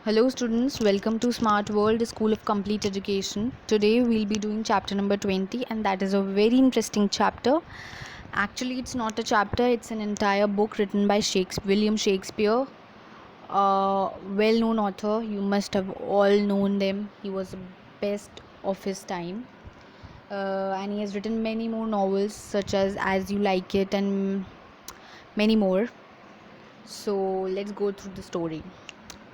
Hello students, welcome to Smart World School of Complete Education. Today we'll be doing chapter number 20 and that is a very interesting chapter. Actually it's not a chapter, it's an entire book written by William Shakespeare, a well-known author. You must have all known them. He was the best of his time. And he has written many more novels such as You Like It and many more. So let's go through the story.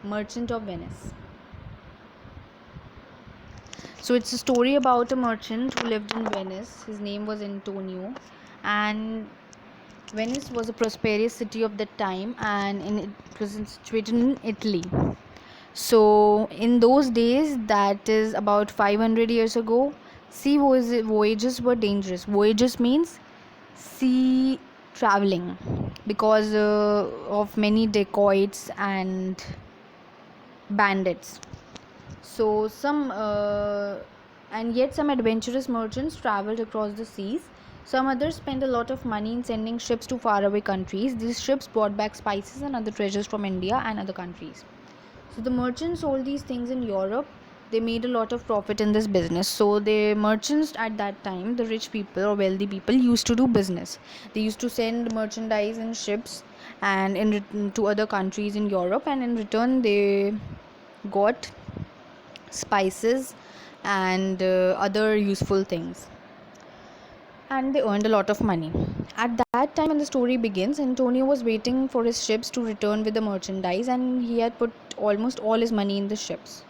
Merchant of Venice. So it's a story about a merchant who lived in Venice. His name was Antonio, and Venice was a prosperous city of that time, and it was situated in Italy. So in those days, that is about 500 years ago, voyages were dangerous. Voyages means sea traveling because of many dacoits and bandits. So some adventurous merchants traveled across the seas. Some others spent a lot of money in sending ships to faraway countries. These ships brought back spices and other treasures from India and other countries. So the merchants sold these things in Europe. They made a lot of profit in this business. So the merchants at that time, the rich people or wealthy people, used to do business. They used to send merchandise in ships and to other countries in Europe, and in return they got spices and other useful things, and they earned a lot of money. At that time when the story begins, Antonio was waiting for his ships to return with the merchandise, and he had put almost all his money in the ships.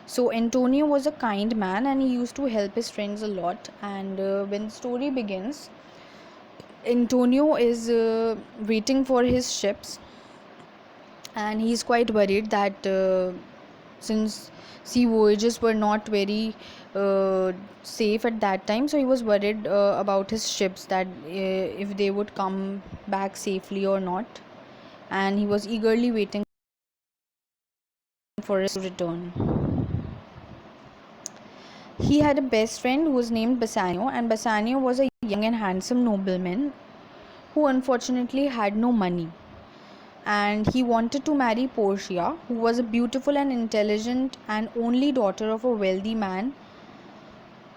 So Antonio was a kind man and he used to help his friends a lot. And when the story begins, Antonio is waiting for his ships, and he's quite worried that since sea voyages were not very safe at that time, so he was worried about his ships, that if they would come back safely or not, and he was eagerly waiting for his return. He had a best friend who was named Bassanio, and Bassanio was a young and handsome nobleman who unfortunately had no money, and he wanted to marry Portia, who was a beautiful and intelligent and only daughter of a wealthy man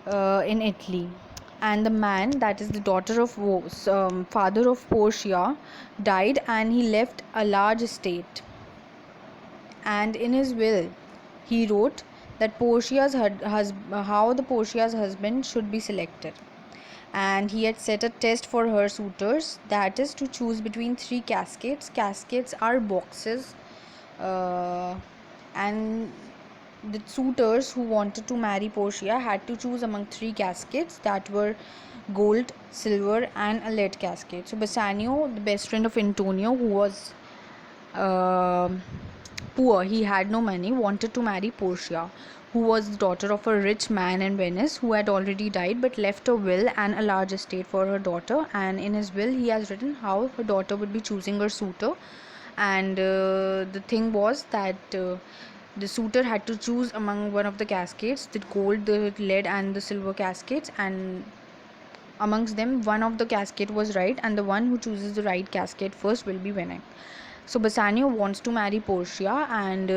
in Italy. And the man, that is the father of Portia, died, and he left a large estate. And in his will, he wrote that how the Portia's husband should be selected. And he had set a test for her suitors, that is to choose between 3 cascades. Cascades are boxes, and the suitors who wanted to marry Portia had to choose among 3 cascades, that were gold, silver and a lead cascade. So Bassanio, the best friend of Antonio, who was poor, he had no money, wanted to marry Portia, who was the daughter of a rich man in Venice who had already died but left a will and a large estate for her daughter. And in his will he has written how her daughter would be choosing her suitor. And the thing was that the suitor had to choose among one of the cascades, the gold, the lead and the silver cascades, and amongst them one of the cascade was right, and the one who chooses the right cascade first will be winning. So Bassanio wants to marry Portia, and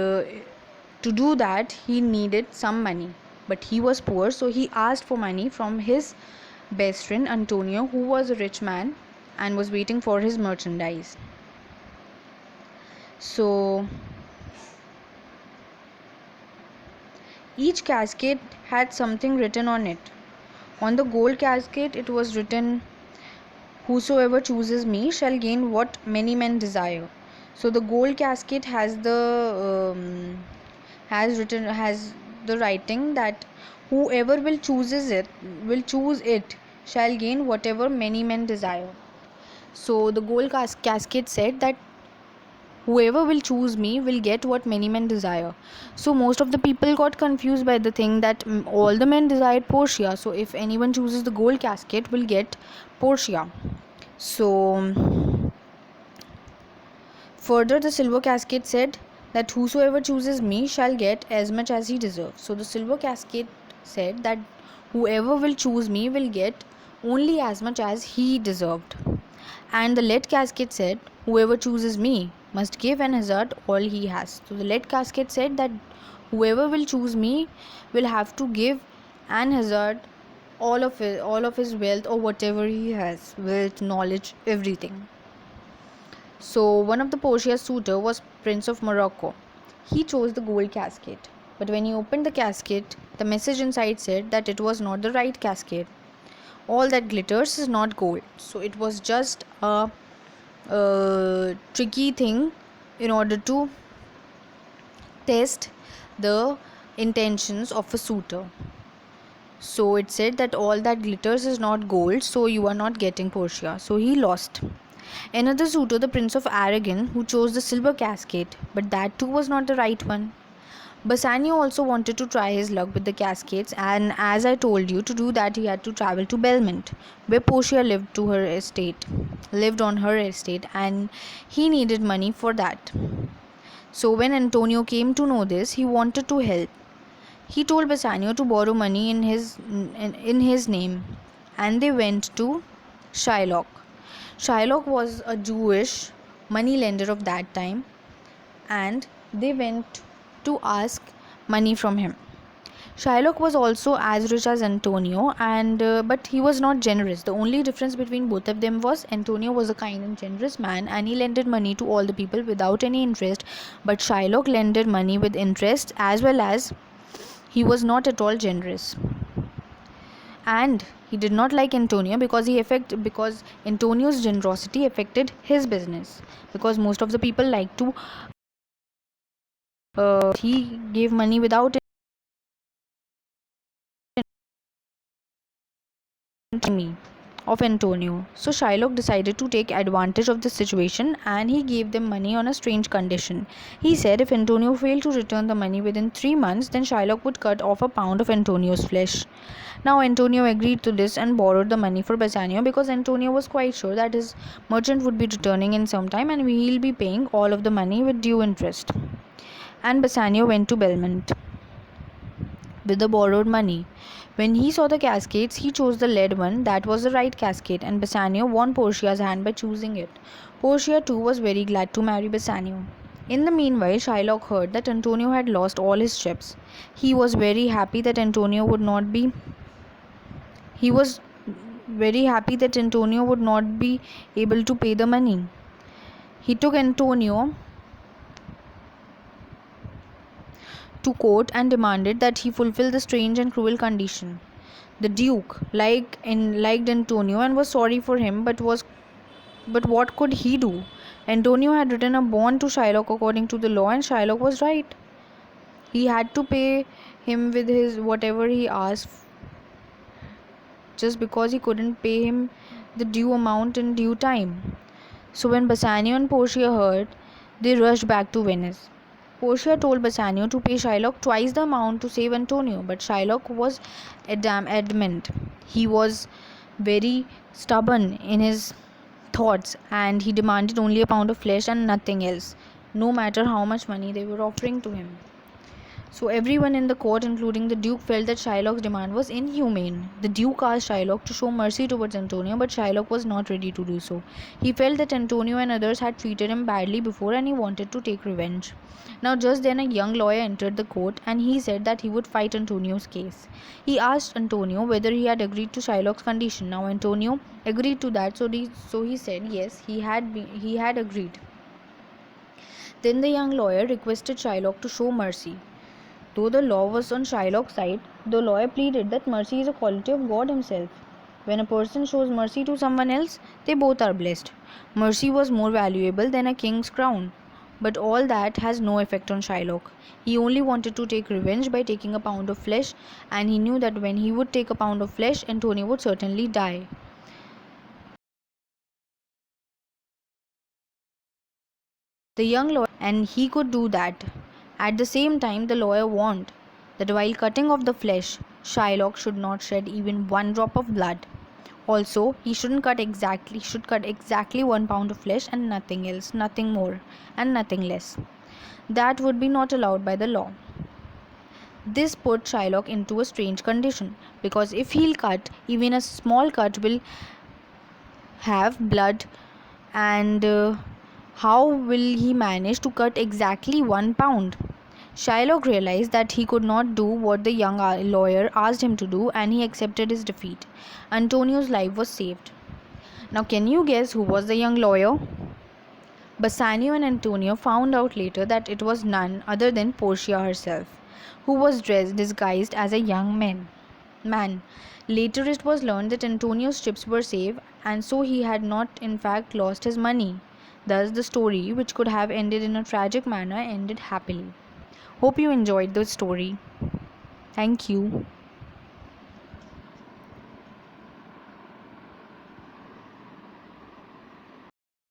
to do that he needed some money, but he was poor, so he asked for money from his best friend Antonio, who was a rich man and was waiting for his merchandise. So each cascade had something written on it. On the gold cascade it was written, "Whosoever chooses me shall gain what many men desire." So the gold cascade has the writing that whoever will choose it shall gain whatever many men desire. So the gold cascade said that whoever will choose me will get what many men desire. So most of the people got confused by the thing that all the men desired Portia, so if anyone chooses the gold cascade will get Portia. So further, the silver cascade said that whosoever chooses me shall get as much as he deserves. So the silver cascade said that whoever will choose me will get only as much as he deserved. And the lead cascade said whoever chooses me must give an hazard all he has. So the lead casket said that whoever will choose me will have to give an hazard all of his wealth or whatever he has, wealth, knowledge, everything. So one of the Portia's suitor was Prince of Morocco. He chose the gold casket, but when he opened the casket, the message inside said that it was not the right casket. All that glitters is not gold. So it was just a tricky thing in order to test the intentions of a suitor. So it said that all that glitters is not gold, so you are not getting Portia. So he lost. Another suitor, the Prince of Aragon, who chose the silver casket, but that too was not the right one. Bassanio also wanted to try his luck with the cascades, and as I told you, to do that he had to travel to Belmont, where Portia lived on her estate, and he needed money for that. So when Antonio came to know this, he wanted to help. He told Bassanio to borrow money in his name, and they went to Shylock. Shylock was a Jewish money lender of that time, and they went to ask money from him. Shylock was also as rich as Antonio, but he was not generous. The only difference between both of them was Antonio was a kind and generous man, and he lended money to all the people without any interest, but Shylock lended money with interest, as well as he was not at all generous. And he did not like Antonio because Antonio's generosity affected his business, because most of the people like to he gave money without me of Antonio. So Shylock decided to take advantage of the situation, and he gave them money on a strange condition. He said if Antonio failed to return the money within 3 months, then Shylock would cut off a pound of Antonio's flesh. Now Antonio agreed to this and borrowed the money for Bassanio, because Antonio was quite sure that his merchant would be returning in some time and he'll be paying all of the money with due interest. And Bassanio went to Belmont with the borrowed money. When he saw the cascades, he chose the lead one. That was the right cascade, and Bassanio won Portia's hand by choosing it. Portia too was very glad to marry Bassanio. In the meanwhile, Shylock heard that Antonio had lost all his ships. He was very happy that Antonio would not be able to pay the money. He took Antonio to court and demanded that he fulfill the strange and cruel condition. The Duke liked Antonio and was sorry for him, but what could he do? Antonio had written a bond to Shylock according to the law, and Shylock was right. He had to pay him with his whatever he asked, just because he couldn't pay him the due amount in due time. So when Bassanio and Portia heard, they rushed back to Venice. Portia told Bassanio to pay Shylock twice the amount to save Antonio, but Shylock was adamant. He was very stubborn in his thoughts, and he demanded only a pound of flesh and nothing else, no matter how much money they were offering to him. So everyone in the court, including the Duke, felt that Shylock's demand was inhumane. The Duke asked Shylock to show mercy towards Antonio, but Shylock was not ready to do so. He felt that Antonio and others had treated him badly before, and he wanted to take revenge. Now just then a young lawyer entered the court, and he said that he would fight Antonio's case. He asked Antonio whether he had agreed to Shylock's condition. Now Antonio agreed to that, so he said yes, he had agreed. Then the young lawyer requested Shylock to show mercy. Though the law was on Shylock's side, the lawyer pleaded that mercy is a quality of God himself. When a person shows mercy to someone else, they both are blessed. Mercy was more valuable than a king's crown. But all that has no effect on Shylock. He only wanted to take revenge by taking a pound of flesh, and he knew that when he would take a pound of flesh, Antonio would certainly die. The young lawyer, and he could do that. At the same time, the lawyer warned that while cutting off the flesh, Shylock should not shed even one drop of blood. Also, he should cut exactly 1 pound of flesh and nothing else, nothing more and nothing less. That would be not allowed by the law. This put Shylock into a strange condition, because if he'll cut, even a small cut will have blood, and How will he manage to cut exactly 1 pound? Shylock realized that he could not do what the young lawyer asked him to do, and he accepted his defeat. Antonio's life was saved. Now, can you guess who was the young lawyer? Bassanio and Antonio found out later that it was none other than Portia herself, who was disguised as a young man. Later it was learned that Antonio's ships were safe, and so he had not in fact lost his money. Thus the story, which could have ended in a tragic manner, ended happily. Hope you enjoyed the story. Thank you.